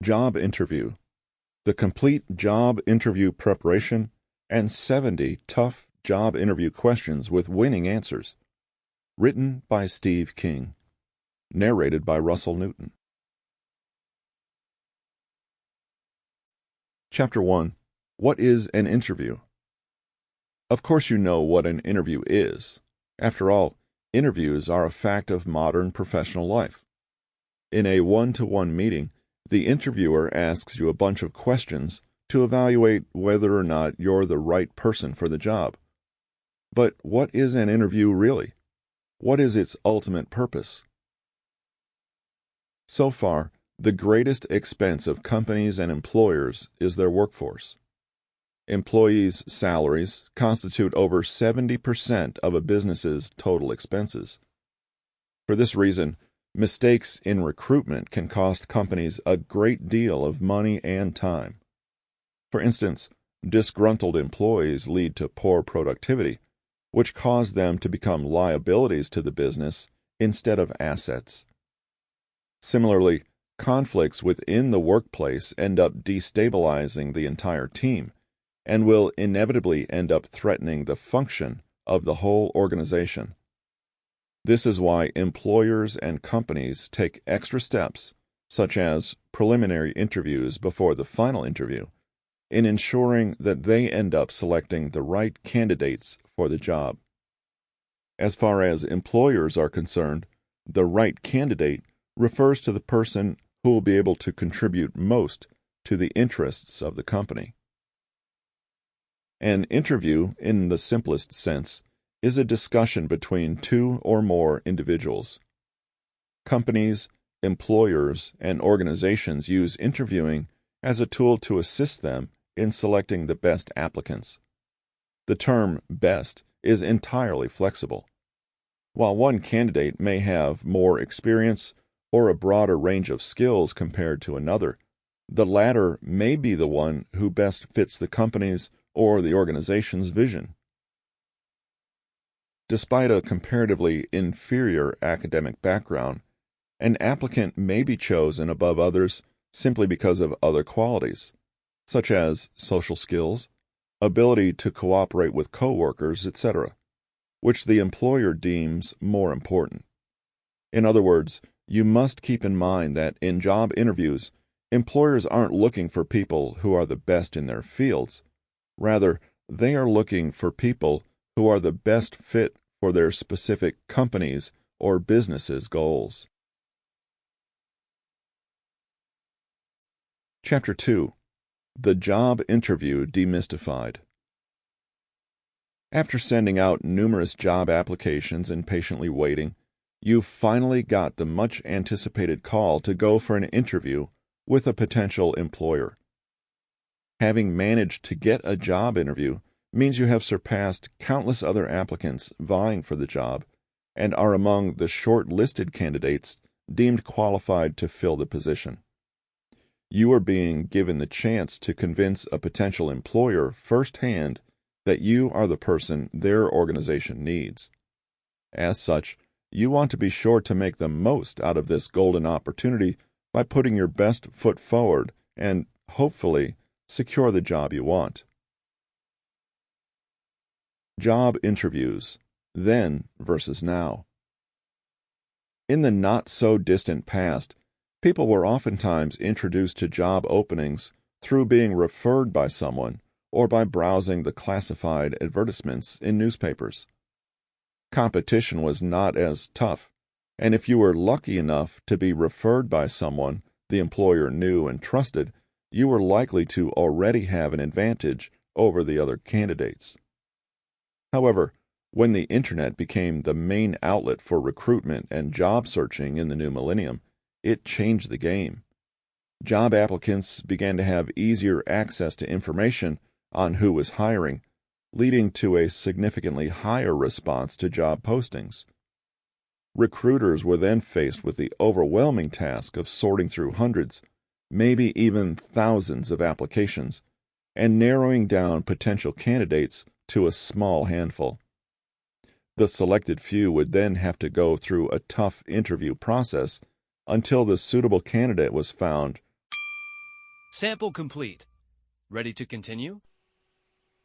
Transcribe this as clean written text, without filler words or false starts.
Job Interview: The Complete Job Interview Preparation and 70 Tough Job Interview Questions with Winning Answers. Written by Steve King. Narrated by Russell Newton. Chapter 1. What is an interview? Of course you know what an interview is. After all, interviews are a fact of modern professional life. In a one-to-one meeting, the interviewer asks you a bunch of questions to evaluate whether or not you're the right person for the job. But what is an interview really? What is its ultimate purpose? So far, the greatest expense of companies and employers is their workforce. Employees' salaries constitute over 70% of a business's total expenses. For this reason, mistakes in recruitment can cost companies a great deal of money and time. For instance, disgruntled employees lead to poor productivity, which cause them to become liabilities to the business instead of assets. Similarly, conflicts within the workplace end up destabilizing the entire team and will inevitably end up threatening the function of the whole organization. This is why employers and companies take extra steps, such as preliminary interviews before the final interview, in ensuring that they end up selecting the right candidates for the job. As far as employers are concerned, the right candidate refers to the person who will be able to contribute most to the interests of the company. An interview, in the simplest sense, is a discussion between two or more individuals. Companies, employers, and organizations use interviewing as a tool to assist them in selecting the best applicants. The term best is entirely flexible. While one candidate may have more experience or a broader range of skills compared to another, the latter may be the one who best fits the company's or the organization's vision. Despite a comparatively inferior academic background, an applicant may be chosen above others simply because of other qualities, such as social skills, ability to cooperate with coworkers, etc., which the employer deems more important. In other words, you must keep in mind that in job interviews, employers aren't looking for people who are the best in their fields. Rather, they are looking for people who are the best fit for their specific company's or business's goals. Chapter 2. The Job Interview Demystified. After sending out numerous job applications and patiently waiting, you finally got the much-anticipated call to go for an interview with a potential employer. Having managed to get a job interview means you have surpassed countless other applicants vying for the job and are among the short-listed candidates deemed qualified to fill the position. You are being given the chance to convince a potential employer firsthand that you are the person their organization needs. As such, you want to be sure to make the most out of this golden opportunity by putting your best foot forward and, hopefully, secure the job you want. Job interviews, then versus now. In the not-so-distant past, people were oftentimes introduced to job openings through being referred by someone or by browsing the classified advertisements in newspapers. Competition was not as tough, and if you were lucky enough to be referred by someone the employer knew and trusted, you were likely to already have an advantage over the other candidates. However, when the Internet became the main outlet for recruitment and job searching in the new millennium, it changed the game. Job applicants began to have easier access to information on who was hiring, leading to a significantly higher response to job postings. Recruiters were then faced with the overwhelming task of sorting through hundreds, maybe even thousands of applications, and narrowing down potential candidates to a small handful. The selected few would then have to go through a tough interview process until the suitable candidate was found, Sample complete. Ready to continue?